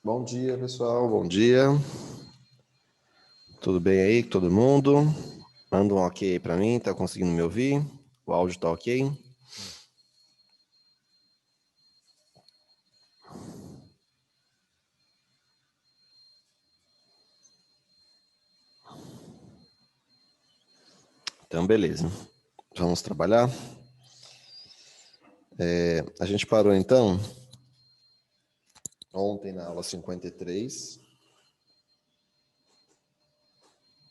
Bom dia, pessoal. Bom dia. Tudo bem aí com todo mundo? Manda um ok aí pra mim. Tá conseguindo me ouvir? O áudio tá ok? Então, beleza. Vamos trabalhar? A gente parou, então, ontem na aula 53.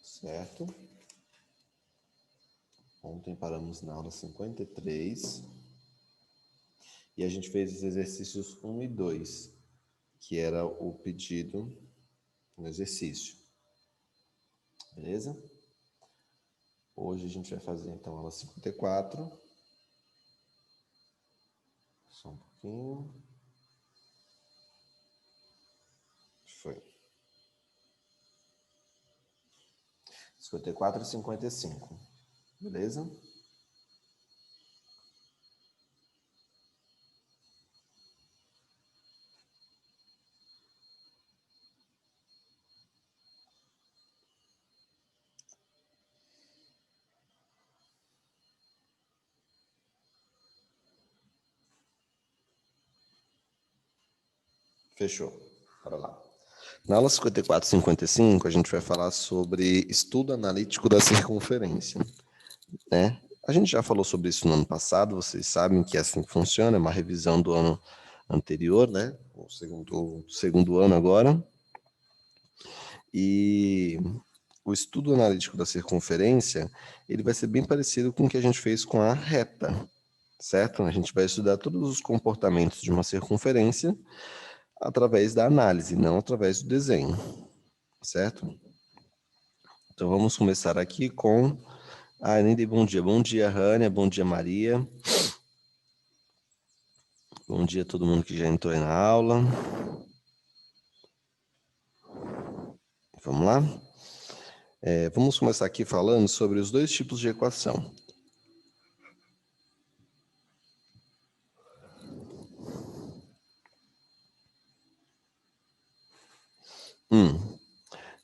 Certo? Ontem paramos na aula 53. E a gente fez os exercícios 1 e 2, que era o pedido no exercício. Beleza? Hoje a gente vai fazer, então, a aula 54. Só um pouquinho. Foi. 54 e 55. Beleza? Fechou. Bora lá. Na aula 54 e 55, a gente vai falar sobre estudo analítico da circunferência, né? A gente já falou sobre isso no ano passado, vocês sabem que é assim que funciona, é uma revisão do ano anterior, né? O segundo ano agora. E o estudo analítico da circunferência, ele vai ser bem parecido com o que a gente fez com a reta, certo? A gente vai estudar todos os comportamentos de uma circunferência através da análise, não através do desenho, certo? Então vamos começar aqui com... nem dei bom dia. Bom dia, Rânia. Bom dia, Maria. Bom dia a todo mundo que já entrou aí na aula. Vamos lá? Vamos começar aqui falando sobre os dois tipos de equação.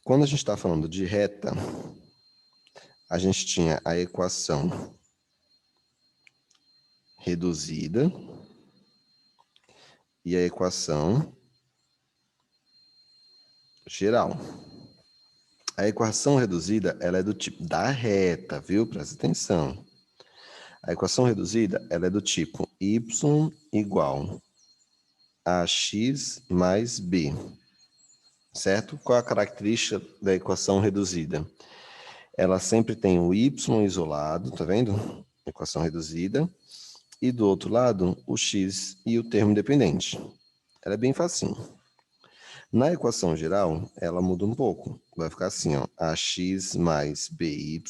Quando a gente está falando de reta, a gente tinha a equação reduzida e a equação geral. A equação reduzida, ela é do tipo da reta, viu? Presta atenção. A equação reduzida, ela é do tipo y igual a x mais b, certo? Qual é a característica da equação reduzida? Ela sempre tem o y isolado, tá vendo? Equação reduzida. E do outro lado, o x e o termo dependente. Ela é bem facinho. Na equação geral, ela muda um pouco. Vai ficar assim, ó, ax mais by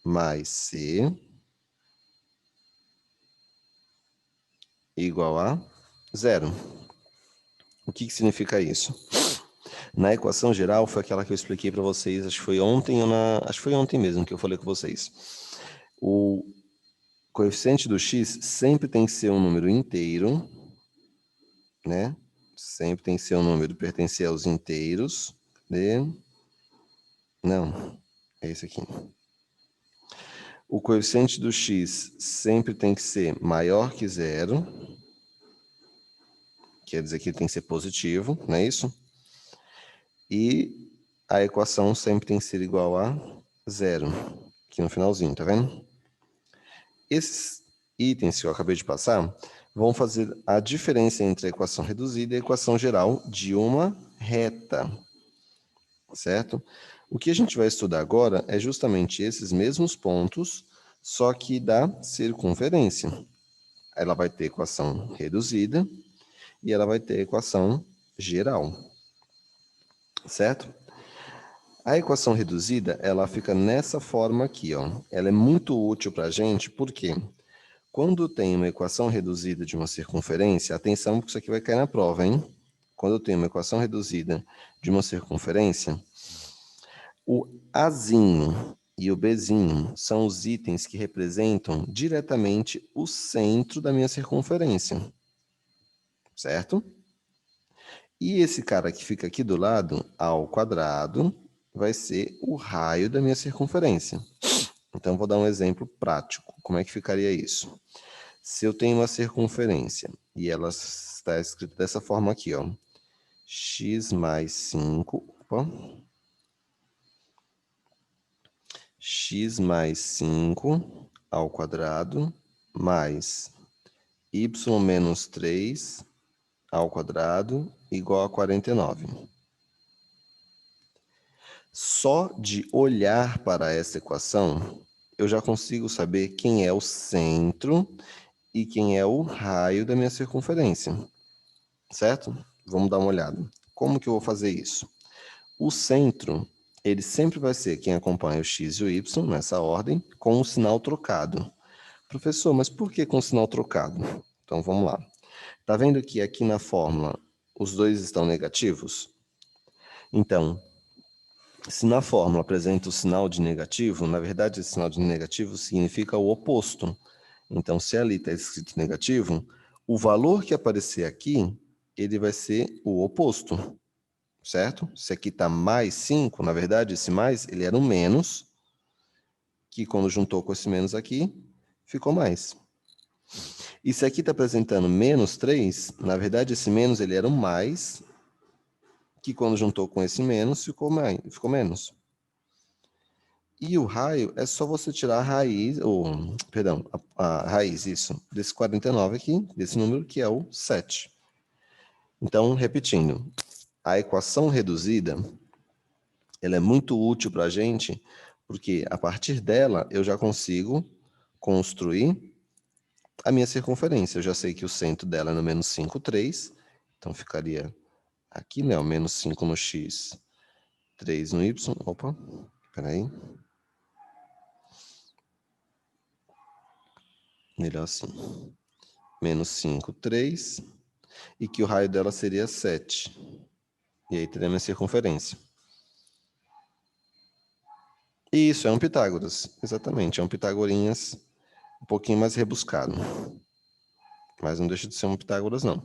mais c igual a zero. O que significa isso? Na equação geral, foi aquela que eu expliquei para vocês, acho que foi ontem acho que foi ontem mesmo que eu falei com vocês. O coeficiente do x sempre tem que ser um número inteiro, né? Sempre tem que ser um número pertencer aos inteiros. Não, é esse aqui. O coeficiente do x sempre tem que ser maior que zero. Quer dizer que ele tem que ser positivo, não é isso? E a equação sempre tem que ser igual a zero, aqui no finalzinho, tá vendo? Esses itens que eu acabei de passar vão fazer a diferença entre a equação reduzida e a equação geral de uma reta, certo? O que a gente vai estudar agora é justamente esses mesmos pontos, só que da circunferência. Ela vai ter equação reduzida e ela vai ter equação geral, certo? A equação reduzida, ela fica nessa forma aqui, ó. Ela é muito útil para a gente, porque quando tem uma equação reduzida de uma circunferência, atenção porque isso aqui vai cair na prova, hein? Quando eu tenho uma equação reduzida de uma circunferência, o Azinho e o Bzinho são os itens que representam diretamente o centro da minha circunferência, certo? E esse cara que fica aqui do lado, a ao quadrado, vai ser o raio da minha circunferência. Então, vou dar um exemplo prático. Como é que ficaria isso? Se eu tenho uma circunferência e ela está escrita dessa forma aqui, ó. X mais 5, opa, x mais 5 ao quadrado mais y menos 3 ao quadrado igual a 49. Só de olhar para essa equação, eu já consigo saber quem é o centro e quem é o raio da minha circunferência, certo? Vamos dar uma olhada. Como que eu vou fazer isso? O centro, ele sempre vai ser quem acompanha o x e o y, nessa ordem, com o sinal trocado. Professor, mas por que com o sinal trocado? Então, vamos lá. Tá vendo que aqui na fórmula os dois estão negativos? Então, se na fórmula apresenta o sinal de negativo, na verdade esse sinal de negativo significa o oposto. Então, se ali está escrito negativo, o valor que aparecer aqui, ele vai ser o oposto, certo? Se aqui está mais 5, na verdade esse mais, ele era um menos, que quando juntou com esse menos aqui, ficou mais. E se aqui está apresentando menos 3, na verdade esse menos ele era um mais, que quando juntou com esse menos, ficou menos. E o raio é só você tirar a raiz, perdão, a raiz, isso, desse 49 aqui, desse número que é o 7. Então, repetindo, a equação reduzida, ela é muito útil para a gente, porque a partir dela eu já consigo construir a minha circunferência. Eu já sei que o centro dela é no menos 5, 3, então ficaria aqui, né, o menos 5 no x, 3 no y, opa, peraí. Melhor assim. Menos 5, 3, e que o raio dela seria 7. E aí teria a minha circunferência. E isso é um Pitágoras, exatamente, é um Pitagorinhas um pouquinho mais rebuscado. Mas não deixa de ser um Pitágoras, não.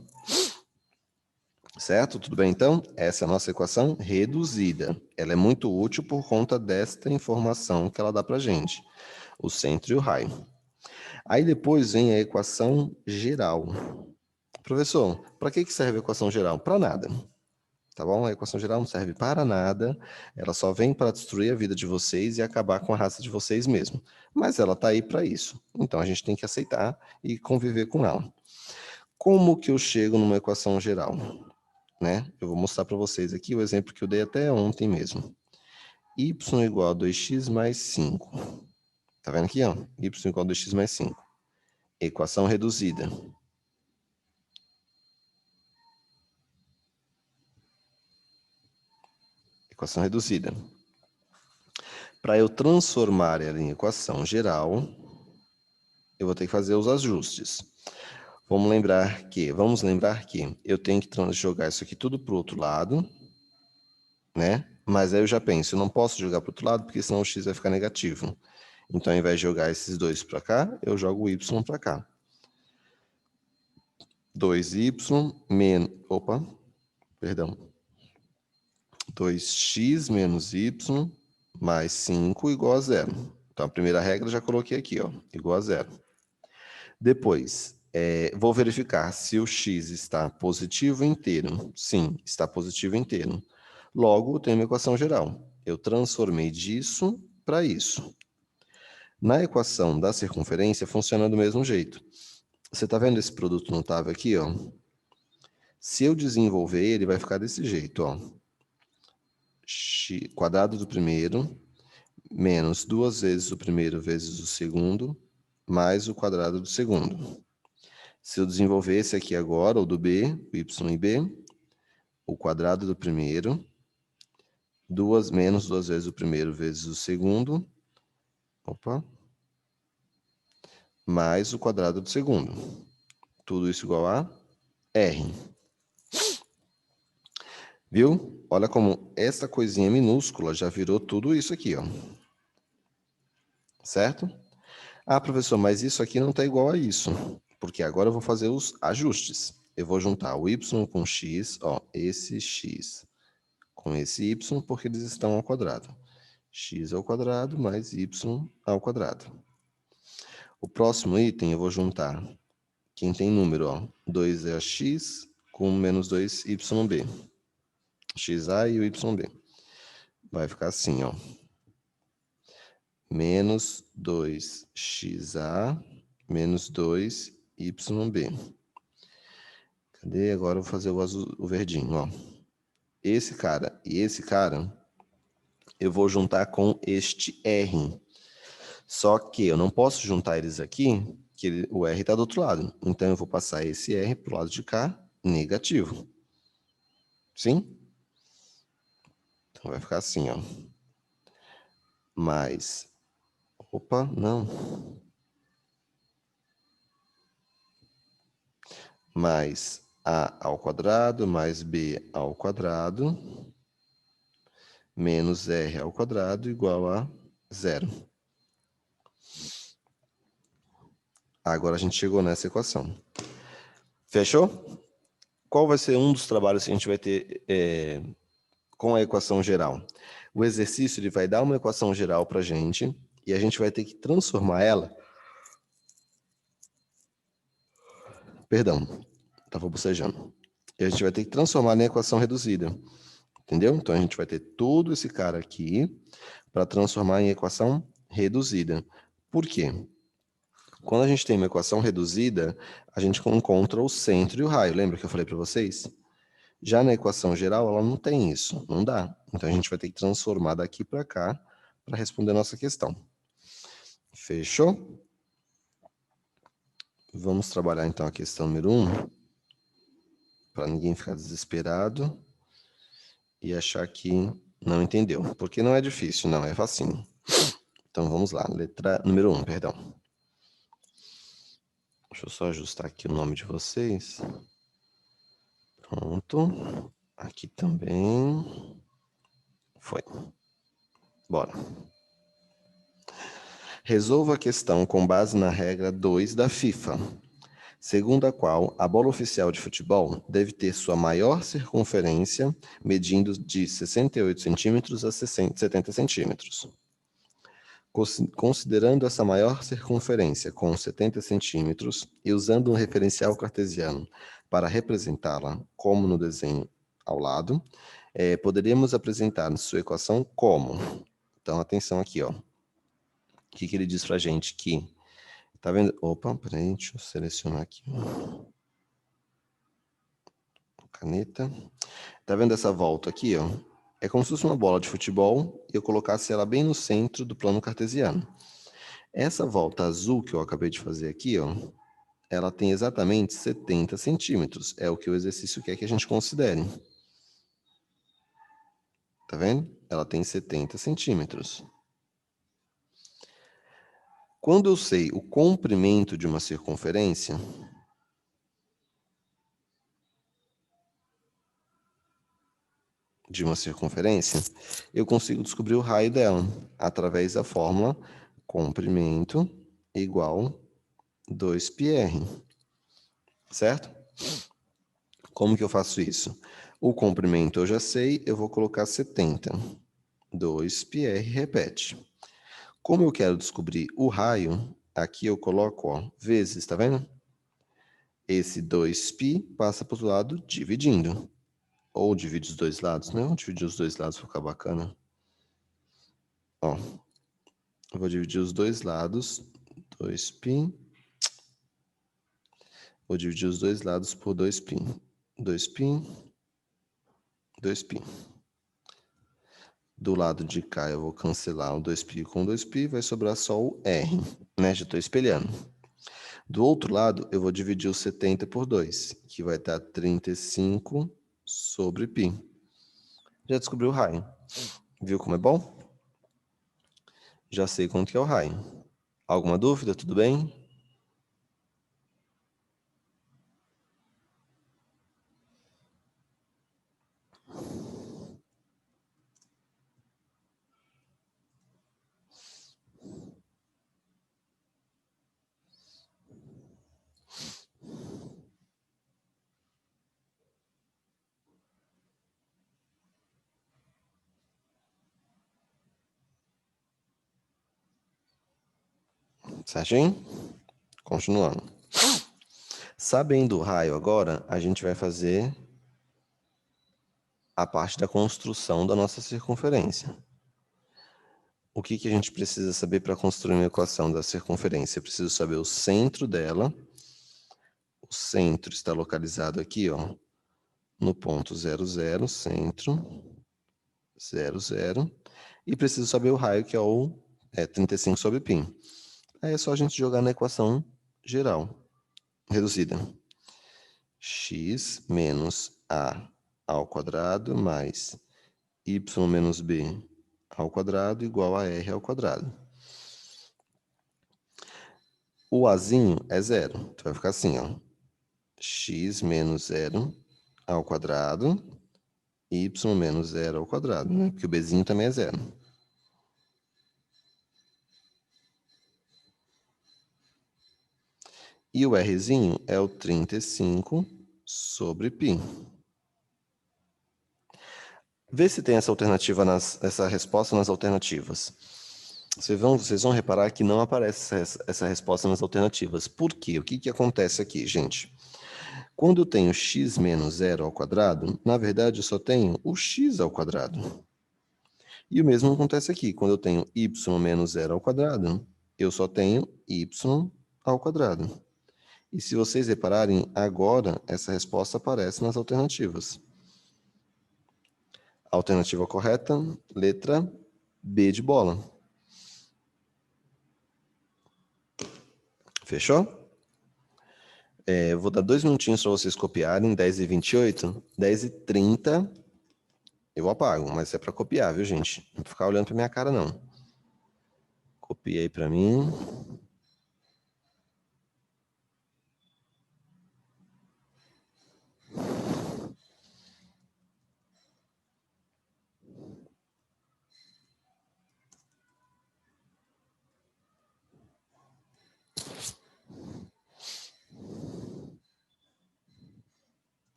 Certo? Tudo bem, então? Essa é a nossa equação reduzida. Ela é muito útil por conta desta informação que ela dá para a gente. O centro e o raio. Aí depois vem a equação geral. Professor, para que serve a equação geral? Para nada. Tá bom? A equação geral não serve para nada. Ela só vem para destruir a vida de vocês e acabar com a raça de vocês mesmo. Mas ela está aí para isso. Então a gente tem que aceitar e conviver com ela. Como que eu chego numa equação geral? Né? Eu vou mostrar para vocês aqui o exemplo que eu dei até ontem mesmo. Y igual a 2x mais 5. Tá vendo aqui, ó? Y igual a 2x mais 5. Equação reduzida. Equação reduzida. Para eu transformar ela em equação geral, eu vou ter que fazer os ajustes. Vamos lembrar que eu tenho que jogar isso aqui tudo para o outro lado, né? Mas aí eu já penso, eu não posso jogar para o outro lado, porque senão o x vai ficar negativo. Então, ao invés de jogar esses dois para cá, eu jogo o y para cá. 2y menos... Opa, perdão. 2x menos y mais 5 igual a 0. Então, a primeira regra eu já coloquei aqui, ó, igual a 0. Depois, vou verificar se o x está positivo inteiro. Sim, está positivo inteiro. Logo, eu tenho uma equação geral. Eu transformei disso para isso. Na equação da circunferência, funciona do mesmo jeito. Você está vendo esse produto notável aqui, ó? Se eu desenvolver ele, vai ficar desse jeito, ó. X, quadrado do primeiro, menos 2 vezes o primeiro vezes o segundo, mais o quadrado do segundo. Se eu desenvolver esse aqui agora, o do b, o y e b, o quadrado do primeiro, menos 2 vezes o primeiro vezes o segundo, opa, mais o quadrado do segundo. Tudo isso igual a R. Viu? Olha como essa coisinha minúscula já virou tudo isso aqui, ó. Certo? Ah, professor, mas isso aqui não está igual a isso, porque agora eu vou fazer os ajustes. eu vou juntar o y com x, ó, esse x com esse y, porque eles estão ao quadrado. X ao quadrado mais y ao quadrado. O próximo item eu vou juntar quem tem número, ó, 2 é x com menos 2yb. xa e o yb. Vai ficar assim, ó. Menos 2xa menos 2yb. Cadê? Agora eu vou fazer o azul, o verdinho, ó. Esse cara e esse cara eu vou juntar com este R. Só que eu não posso juntar eles aqui, que o R está do outro lado. Então eu vou passar esse R para o lado de cá, negativo. Sim? Então vai ficar assim, ó. Mais. Opa, não. Mais A ao quadrado, mais B ao quadrado, menos R ao quadrado, igual a 0. Agora a gente chegou nessa equação. Fechou? Qual vai ser um dos trabalhos que a gente vai ter com a equação geral? O exercício ele vai dar uma equação geral para a gente e a gente vai ter que transformar ela. Perdão, estava bocejando. E a gente vai ter que transformar na equação reduzida. Entendeu? Então a gente vai ter todo esse cara aqui para transformar em equação reduzida. Por quê? Quando a gente tem uma equação reduzida, a gente encontra o centro e o raio. Lembra que eu falei para vocês? Já na equação geral, ela não tem isso, não dá. Então a gente vai ter que transformar daqui para cá para responder a nossa questão. Fechou? Vamos trabalhar então a questão número 1, para ninguém ficar desesperado e achar que não entendeu. Porque não é difícil, não, é facinho. Então vamos lá, letra número 1, perdão. Deixa eu só ajustar aqui o nome de vocês. Pronto. Aqui também. Foi. Bora. Resolva a questão com base na regra 2 da FIFA, segundo a qual a bola oficial de futebol deve ter sua maior circunferência medindo de 68 centímetros a 70 centímetros. Considerando essa maior circunferência com 70 centímetros e usando um referencial cartesiano para representá-la, como no desenho ao lado, poderíamos apresentar sua equação como. Então, atenção aqui, ó. O que ele diz para a gente? Que, tá vendo? Opa, peraí, deixa eu selecionar aqui. Caneta. Tá vendo essa volta aqui, ó? É como se fosse uma bola de futebol e eu colocasse ela bem no centro do plano cartesiano. Essa volta azul que eu acabei de fazer aqui, ó, ela tem exatamente 70 centímetros. É o que o exercício quer que a gente considere. Tá vendo? Ela tem 70 centímetros. Quando eu sei o comprimento de uma circunferência, eu consigo descobrir o raio dela através da fórmula comprimento igual 2πr. Certo? Como que eu faço isso? O comprimento eu já sei, eu vou colocar 70. 2πr repete. Como eu quero descobrir o raio, aqui eu coloco, ó, vezes, tá vendo? Esse 2π passa para o outro lado dividindo. Ou divide os dois lados. Não, dividir os dois lados vai ficar bacana. Ó, eu vou dividir os dois lados, 2π. Vou dividir os dois lados por 2π. 2π, 2π. Do lado de cá eu vou cancelar o 2π com 2π, vai sobrar só o r, né? Já estou espelhando. Do outro lado, eu vou dividir o 70 por 2, que vai dar 35 sobre π. Já descobri o raio. Viu como é bom? Já sei quanto que é o raio. Alguma dúvida? Tudo bem? Certinho? Continuando. Sabendo o raio agora, a gente vai fazer a parte da construção da nossa circunferência. O que a gente precisa saber para construir uma equação da circunferência? Eu preciso saber o centro dela. O centro está localizado aqui, ó, no ponto 0, centro, 0. E preciso saber o raio, que é o 35 sobre π. Aí é só a gente jogar na equação geral, reduzida. X menos A ao quadrado mais y menos b ao quadrado igual a r ao quadrado. O azinho é 0. Então vai ficar assim, ó. X menos 0 ao quadrado, y menos 0 ao quadrado, né? Porque o bzinho também é 0. E o rzinho é o 35 sobre π. Vê se tem essa alternativa essa resposta nas alternativas. Vocês vão reparar que não aparece essa resposta nas alternativas. Por quê? O que acontece aqui, gente? Quando eu tenho x menos 0 ao quadrado, na verdade eu só tenho o x ao quadrado. E o mesmo acontece aqui. Quando eu tenho y menos 0 ao quadrado, eu só tenho y ao quadrado. E se vocês repararem, agora essa resposta aparece nas alternativas. Alternativa correta, letra B de bola. Fechou? Eu vou dar 2 minutinhos para vocês copiarem, 10h28, 10h30 eu apago, mas é para copiar, viu, gente? Não ficar olhando para minha cara, não. Copia aí para mim.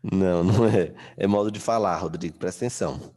Não, não é. É modo de falar, Rodrigo, presta atenção.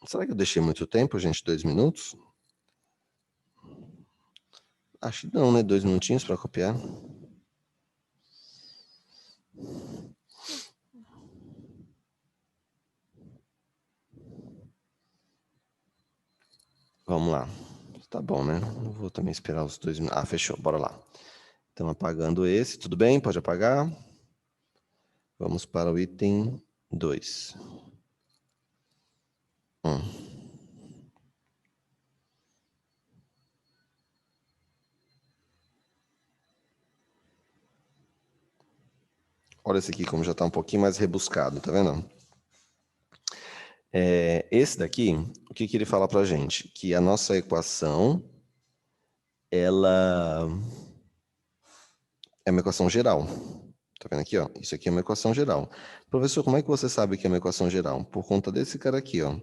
Será que eu deixei muito tempo, gente? 2 minutos? Acho que não, né? 2 minutinhos para copiar. Vamos lá. Tá bom, né? Não vou também esperar os 2 minutos. Ah, fechou. Bora lá. Então, apagando esse. Tudo bem? Pode apagar. Vamos para o item 2. Olha esse aqui como já está um pouquinho mais rebuscado, tá vendo? Esse daqui, o que ele fala para a gente? Que a nossa equação, ela é uma equação geral. Tá vendo aqui, ó? Isso aqui é uma equação geral. Professor, como é que você sabe que é uma equação geral? Por conta desse cara aqui, ó.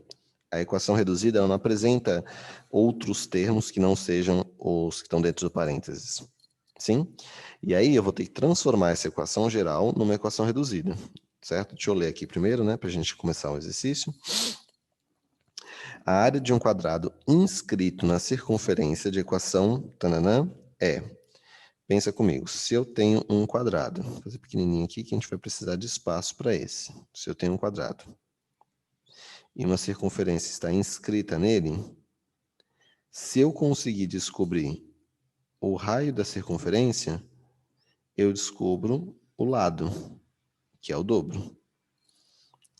A equação reduzida, ela não apresenta outros termos que não sejam os que estão dentro do parênteses. Sim? E aí eu vou ter que transformar essa equação geral numa equação reduzida. Certo? Deixa eu ler aqui primeiro, né? Para a gente começar o exercício. A área de um quadrado inscrito na circunferência de equação tananã, é Pensa comigo, se eu tenho um quadrado, vou fazer pequenininho aqui que a gente vai precisar de espaço para esse. Se eu tenho um quadrado e uma circunferência está inscrita nele, se eu conseguir descobrir o raio da circunferência, eu descubro o lado, que é o dobro.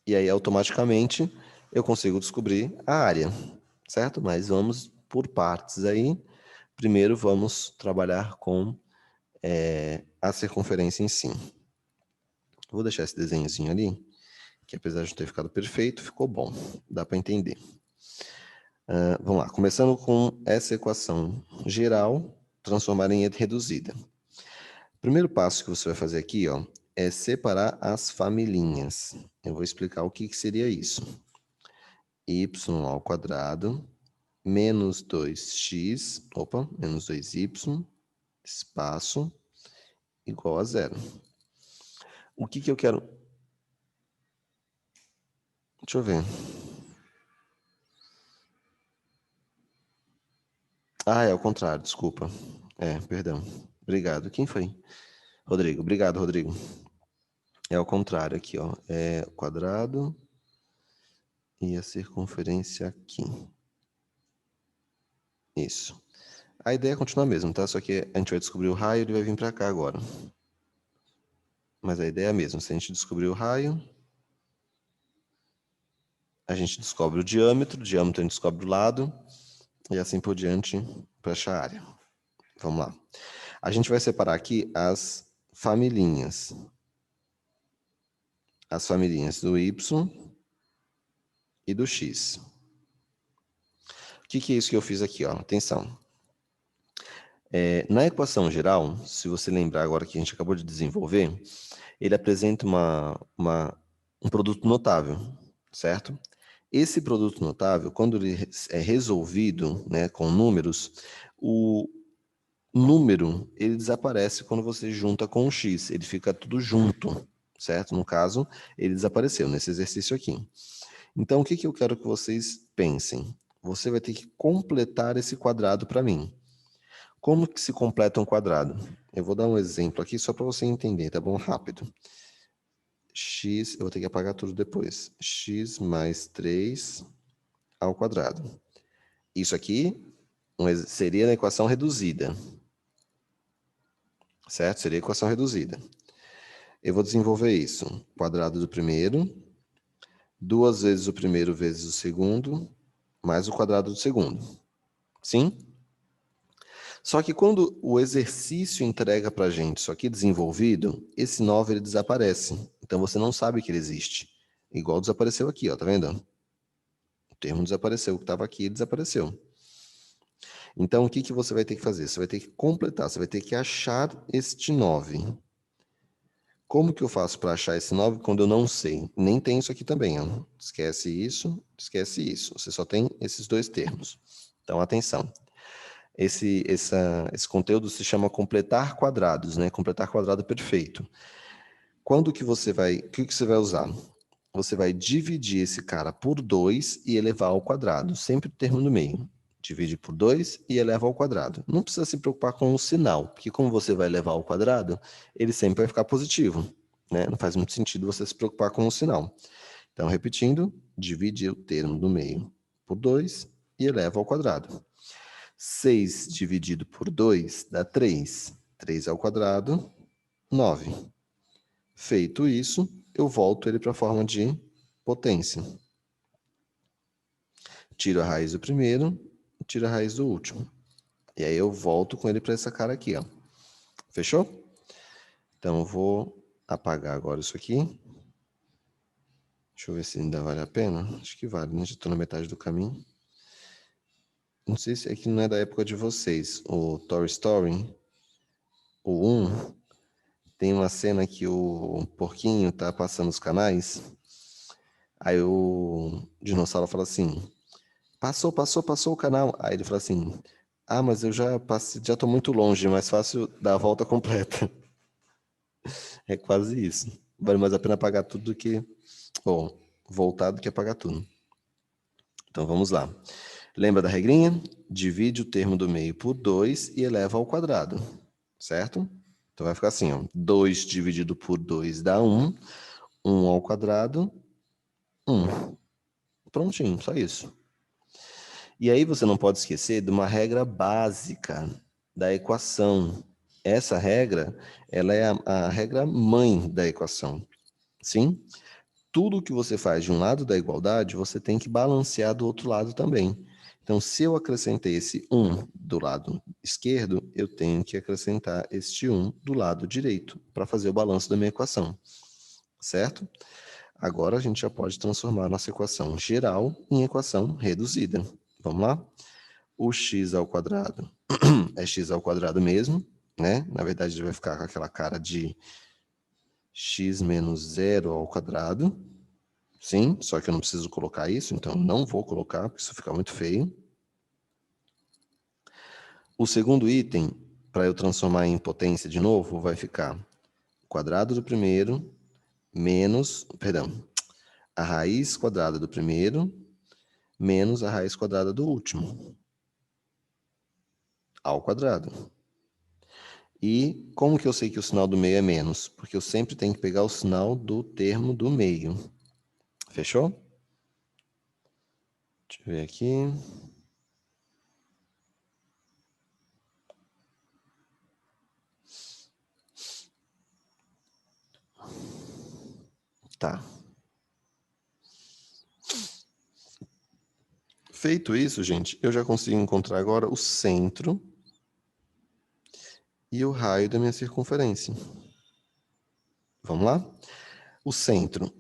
E aí, automaticamente, eu consigo descobrir a área, certo? Mas vamos por partes aí. Primeiro, vamos trabalhar com a circunferência em si. Vou deixar esse desenhozinho ali, que apesar de não ter ficado perfeito, ficou bom. Dá para entender. Vamos lá. Começando com essa equação geral, transformar em reduzida. O primeiro passo que você vai fazer aqui, ó, é separar as familhinhas. Eu vou explicar o que seria isso. Y ao quadrado menos 2x, menos 2y, espaço, igual a zero. O que eu quero? Deixa eu ver. Ah, é ao contrário, desculpa. Perdão. Obrigado. Quem foi? Rodrigo. Obrigado, Rodrigo. É ao contrário aqui, ó. É quadrado e a circunferência aqui. Isso. A ideia é continuar mesmo, tá? Só que a gente vai descobrir o raio, ele vai vir para cá agora. Mas a ideia é a mesma. Se a gente descobrir o raio, a gente descobre o diâmetro a gente descobre o lado, e assim por diante para achar a área. Vamos lá. A gente vai separar aqui as familhinhas. As familhinhas do y e do x. O que é isso que eu fiz aqui? Ó? Atenção. Na equação geral, se você lembrar agora que a gente acabou de desenvolver, ele apresenta um produto notável, certo? Esse produto notável, quando ele é resolvido, né, com números, o número ele desaparece quando você junta com o x, ele fica tudo junto, certo? No caso, ele desapareceu nesse exercício aqui. Então, o que eu quero que vocês pensem? Você vai ter que completar esse quadrado para mim. Como que se completa um quadrado? Eu vou dar um exemplo aqui só para você entender, tá bom? Rápido. X, eu vou ter que apagar tudo depois. X mais 3 ao quadrado. Isso aqui seria a equação reduzida. Certo? Seria a equação reduzida. Eu vou desenvolver isso. Quadrado do primeiro, 2 vezes o primeiro vezes o segundo, mais o quadrado do segundo. Sim? Só que quando o exercício entrega para a gente isso aqui desenvolvido, esse 9 ele desaparece. Então você não sabe que ele existe. Igual desapareceu aqui, ó, tá vendo? O termo desapareceu, o que estava aqui desapareceu. Então o que você vai ter que fazer? Você vai ter que completar, você vai ter que achar este 9. Como que eu faço para achar esse 9 quando eu não sei? Nem tem isso aqui também, ó. Esquece isso, esquece isso. Você só tem esses dois termos. Então, atenção. Esse conteúdo se chama completar quadrados, né? Completar quadrado perfeito. Quando que você vai... O que você vai usar? Você vai dividir esse cara por 2 e elevar ao quadrado. Sempre o termo no meio. Divide por 2 e eleva ao quadrado. Não precisa se preocupar com o sinal, porque como você vai elevar ao quadrado, ele sempre vai ficar positivo, né? Não faz muito sentido você se preocupar com o sinal. Então, repetindo, divide o termo do meio por 2 e eleva ao quadrado. 6 dividido por 2 dá 3. 3 ao quadrado, 9. Feito isso, eu volto ele para a forma de potência. Tiro a raiz do primeiro, tiro a raiz do último. E aí eu volto com ele para essa cara aqui, ó. Fechou? Então eu vou apagar agora isso aqui. Deixa eu ver se ainda vale a pena. Acho que vale, né? Já estou na metade do caminho. Não sei se aqui não é da época de vocês. O Toy Story, o 1, tem uma cena que o porquinho tá passando os canais. Aí o dinossauro fala assim: passou o canal. Aí ele fala assim: ah, mas eu já passei, já tô muito longe, é mais fácil dar a volta completa. É quase isso. Vale mais a pena pagar tudo do que... Bom, voltar do que pagar tudo. Então vamos lá. Lembra da regrinha? Divide o termo do meio por 2 e eleva ao quadrado. certo? Então vai ficar assim, ó, 2 dividido por 2 dá 1, 1 ao quadrado, 1. Prontinho, só isso. E aí você não pode esquecer de uma regra básica da equação. Essa regra, ela é a regra mãe da equação. Sim? Tudo que você faz de um lado da igualdade, você tem que balancear do outro lado também. Então, se eu acrescentei esse 1 do lado esquerdo, eu tenho que acrescentar este 1 do lado direito, para fazer o balanço da minha equação. Certo? Agora a gente já pode transformar nossa equação geral em equação reduzida. Vamos lá? O x ao quadrado é x ao quadrado mesmo, né? Na verdade, ele vai ficar com aquela cara de x menos 0 ao quadrado. Sim, só que eu não preciso colocar isso, então não vou colocar, porque isso fica muito feio. O segundo item, para eu transformar em potência de novo, vai ficar o quadrado do primeiro menos, perdão, a raiz quadrada do primeiro menos a raiz quadrada do último, ao quadrado. E como que eu sei que o sinal do meio é menos? Porque eu sempre tenho que pegar o sinal do termo do meio. Fechou? Deixa eu ver aqui. Tá. Feito isso, gente, eu já consigo encontrar agora o centro e o raio da minha circunferência. Vamos lá? O centro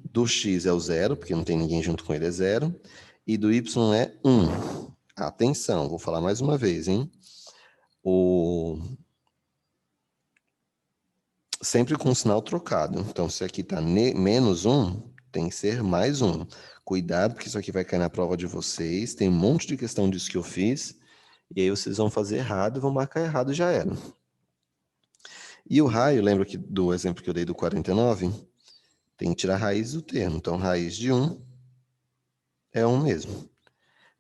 do x é o 0, porque não tem ninguém junto com ele, é 0. E do y é 1. Atenção, vou falar mais uma vez, hein? Sempre com o sinal trocado. Então, se aqui está menos 1, tem que ser mais 1. Cuidado, porque isso aqui vai cair na prova de vocês. Tem um monte de questão disso que eu fiz. E aí vocês vão fazer errado e vão marcar errado e já era. E o raio, lembra que do exemplo que eu dei do 49? Tem que tirar a raiz do termo. Então, raiz de 1 é 1 mesmo.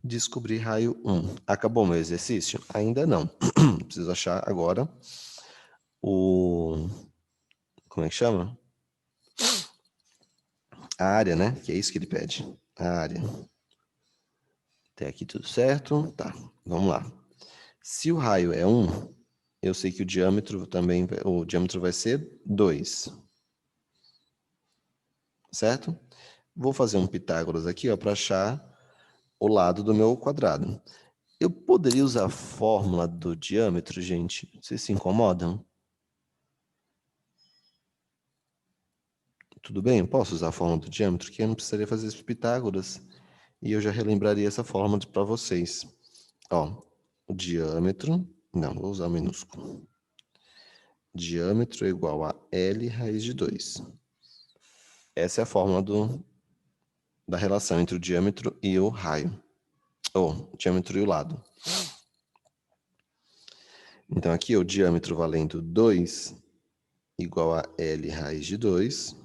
Descobrir raio 1. Acabou meu exercício? Ainda não. Preciso achar agora o... Como é que chama? A área, né? Que é isso que ele pede. A área. Até aqui tudo certo? Tá, vamos lá. Se o raio é 1, eu sei que o diâmetro também, o diâmetro vai ser 2. Certo? Vou fazer um Pitágoras aqui, para achar o lado do meu quadrado. Eu poderia usar a fórmula do diâmetro, gente? Vocês se incomodam? Tudo bem? Eu posso usar a fórmula do diâmetro? Que eu não precisaria fazer esse Pitágoras. E eu já relembraria essa fórmula para vocês. Ó, o diâmetro... Não, vou usar minúsculo. Diâmetro é igual a L raiz de 2. Essa é a fórmula da relação entre o diâmetro e o raio. Ou diâmetro e o lado. Então, aqui o diâmetro valendo 2 igual a L raiz de 2.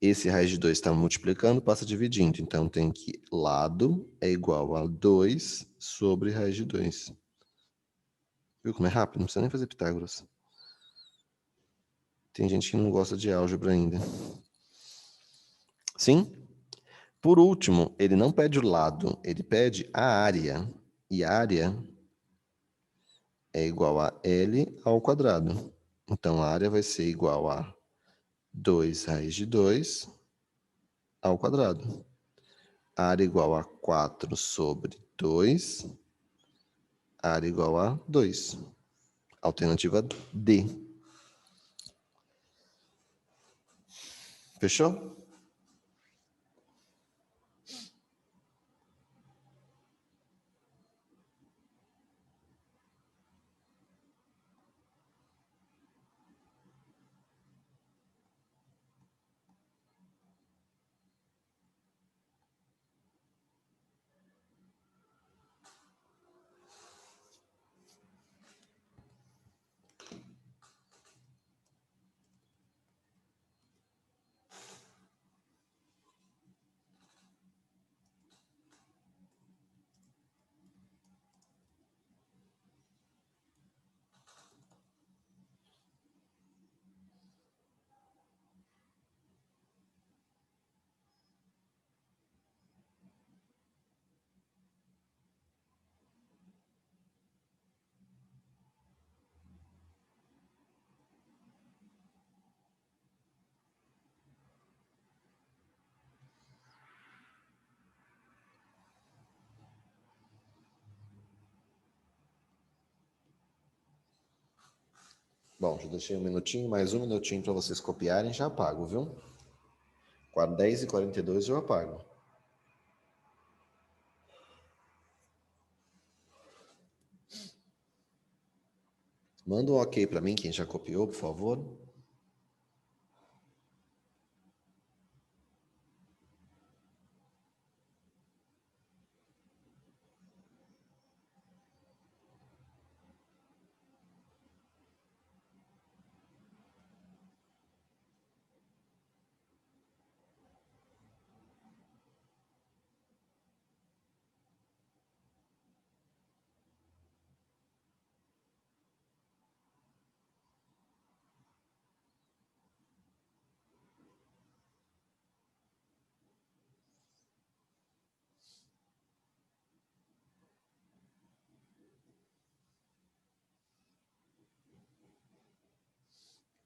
Esse raiz de 2 está multiplicando, passa dividindo. Então, tem que lado é igual a 2 sobre raiz de 2. Viu como é rápido? Não precisa nem fazer Pitágoras. Tem gente que não gosta de álgebra ainda. Sim? Por último, ele não pede o lado, ele pede a área. E a área é igual a L ao quadrado. Então, a área vai ser igual a 2 raiz de 2 ao quadrado. A área igual a 4 sobre 2. A área igual a 2. Alternativa D. Fechou? Bom, já deixei um minutinho, mais um minutinho para vocês copiarem, já apago, viu? 10h42 eu apago. Manda um ok para mim, quem já copiou, por favor.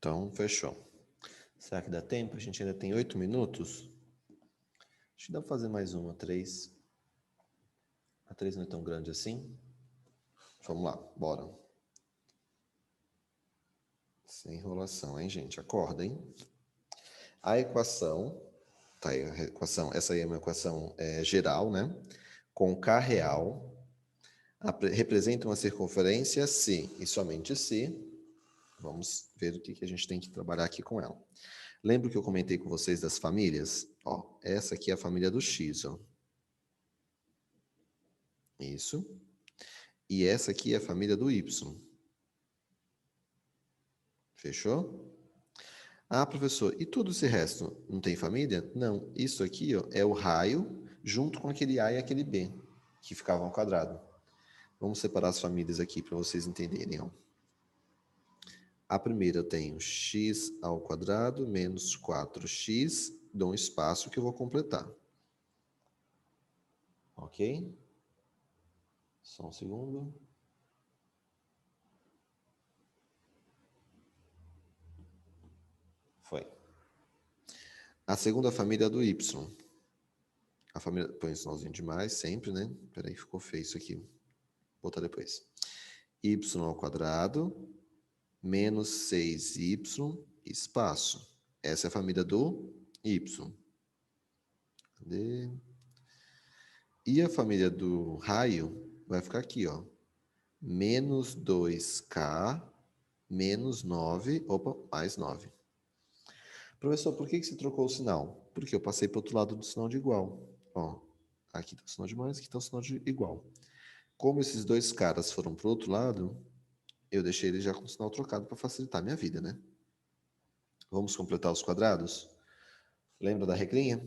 Então, fechou. Será que dá tempo? A gente ainda tem 8 minutos. Acho que dá para fazer mais uma, 3. A 3 não é tão grande assim. Vamos lá, bora. Sem enrolação, hein, gente? Acorda, hein? A equação, tá aí a equação, essa aí é uma equação geral, né? Com K real, representa uma circunferência se e somente se. Vamos ver o que a gente tem que trabalhar aqui com ela. Lembra que eu comentei com vocês das famílias? Ó, essa aqui é a família do X, ó. Isso. E essa aqui é a família do Y. Fechou? Ah, professor, e tudo esse resto não tem família? Não, isso aqui ó, é o raio junto com aquele A e aquele B, que ficavam ao quadrado. Vamos separar as famílias aqui para vocês entenderem. Ó. A primeira eu tenho x ao quadrado menos 4x, dou um espaço que eu vou completar. Ok? Só um segundo. Foi. A segunda família é do y. A família... Põe um sinalzinho demais, sempre, né? Peraí, ficou feio isso aqui. Vou botar depois. Y ao quadrado menos 6y, espaço. Essa é a família do y. Cadê? E a família do raio vai ficar aqui, ó. Menos 2k menos 9, opa, mais 9. Professor, por que você trocou o sinal? Porque eu passei para o outro lado do sinal de igual. Ó, aqui está o sinal de mais, aqui está o sinal de igual. Como esses dois caras foram para o outro lado, eu deixei ele já com o sinal trocado para facilitar a minha vida, né? Vamos completar os quadrados? Lembra da regrinha?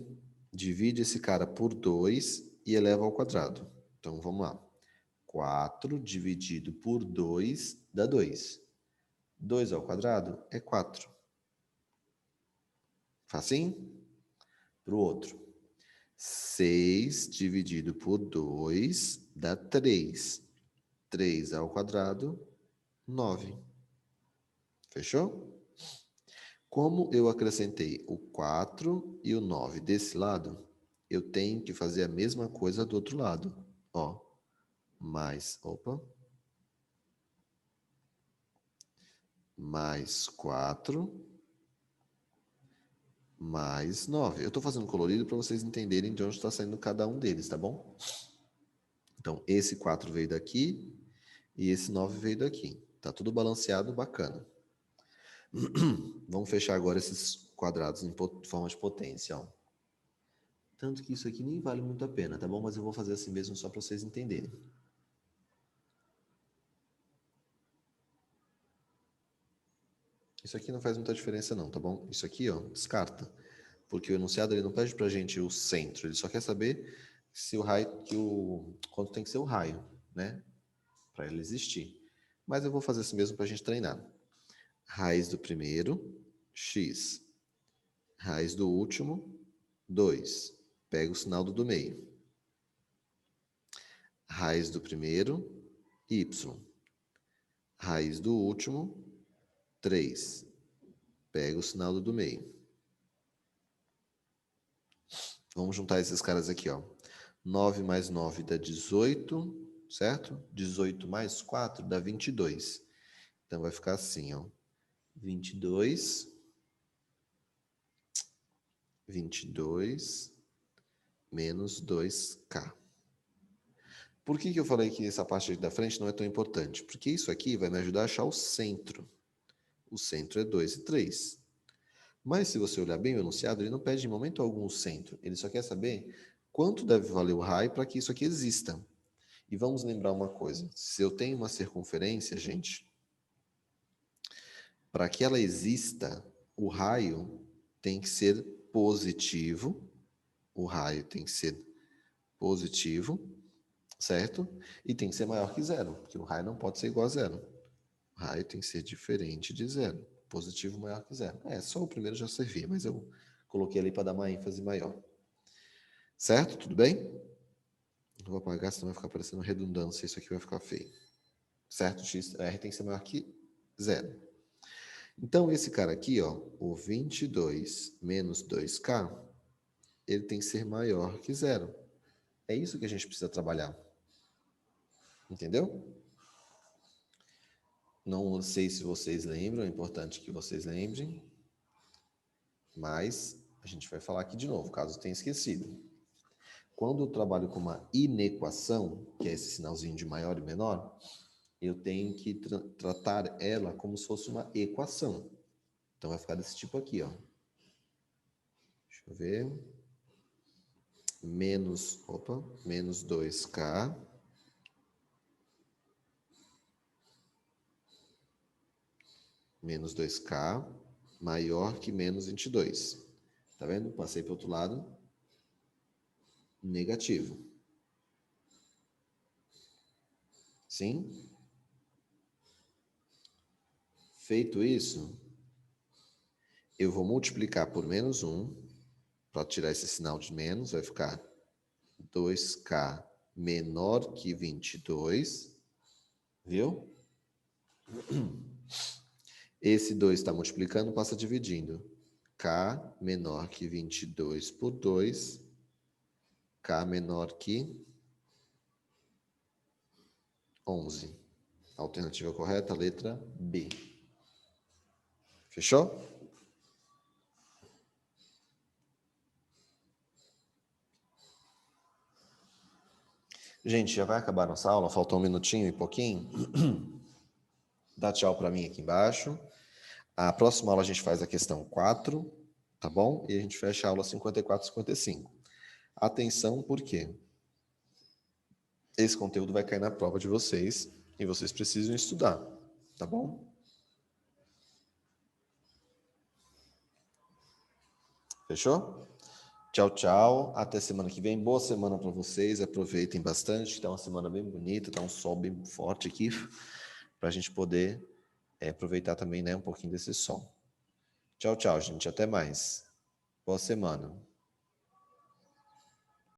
Divide esse cara por 2 e eleva ao quadrado. Então, vamos lá. 4 dividido por 2 dá 2. 2 ao quadrado é 4. Facinho? Para o outro. 6 dividido por 2 dá 3. 3 ao quadrado, 9. Fechou? Como eu acrescentei o 4 e o 9 desse lado, eu tenho que fazer a mesma coisa do outro lado. Ó, mais 4, mais 9. Eu estou fazendo colorido para vocês entenderem de onde está saindo cada um deles, tá bom? Então, esse 4 veio daqui e esse 9 veio daqui. Tá tudo balanceado, bacana. Vamos fechar agora esses quadrados em forma de potência, ó. Tanto que isso aqui nem vale muito a pena, tá bom? Mas eu vou fazer assim mesmo só para vocês entenderem. Isso aqui não faz muita diferença não, tá bom? Isso aqui, ó, descarta. Porque o enunciado ele não pede pra gente o centro, ele só quer saber se o raio, quanto tem que ser o raio, né? Para ele existir. Mas eu vou fazer assim mesmo pra gente treinar. Raiz do primeiro, x. Raiz do último, 2. Pega o sinal do meio. Raiz do primeiro, y. Raiz do último, 3. Pega o sinal do meio. Vamos juntar esses caras aqui, ó. 9 mais 9 dá 18, certo? 18 mais 4 dá 22. Então, vai ficar assim, ó. 22 menos 2K. Por que eu falei que essa parte da frente não é tão importante? Porque isso aqui vai me ajudar a achar o centro. O centro é 2 e 3. Mas se você olhar bem o enunciado, ele não pede em momento algum o centro. Ele só quer saber quanto deve valer o raio para que isso aqui exista. E vamos lembrar uma coisa. Se eu tenho uma circunferência, gente, para que ela exista, o raio tem que ser positivo. O raio tem que ser positivo, certo? E tem que ser maior que zero, porque o raio não pode ser igual a zero. O raio tem que ser diferente de zero. Positivo maior que zero. Só o primeiro já servia, mas eu coloquei ali para dar uma ênfase maior. Certo? Tudo bem? Não vou apagar, senão vai ficar parecendo redundância. Isso aqui vai ficar feio. Certo? R tem que ser maior que zero. Então, esse cara aqui, ó, o 22 menos 2K, ele tem que ser maior que zero. É isso que a gente precisa trabalhar. Entendeu? Não sei se vocês lembram, é importante que vocês lembrem. Mas a gente vai falar aqui de novo, caso tenha esquecido. Quando eu trabalho com uma inequação, que é esse sinalzinho de maior e menor, eu tenho que tratar ela como se fosse uma equação. Então vai ficar desse tipo aqui, ó. Deixa eu ver. Menos 2K menos 2K maior que menos 22. Tá vendo? Passei para o outro lado. Negativo. Sim? Feito isso, eu vou multiplicar por menos 1, para tirar esse sinal de menos, vai ficar 2K menor que 22, viu? Esse 2 está multiplicando, passa dividindo. K menor que 22 por 2, K menor que 11. Alternativa correta, letra B. Fechou? Gente, já vai acabar nossa aula, faltou um minutinho e pouquinho. Dá tchau para mim aqui embaixo. A próxima aula a gente faz a questão 4, tá bom? E a gente fecha a aula 54 e 55. Atenção, porque esse conteúdo vai cair na prova de vocês e vocês precisam estudar, tá bom? Fechou? Tchau, tchau. Até semana que vem. Boa semana para vocês. Aproveitem bastante. Está uma semana bem bonita, está um sol bem forte aqui, para a gente poder aproveitar também, né, um pouquinho desse sol. Tchau, tchau, gente. Até mais. Boa semana.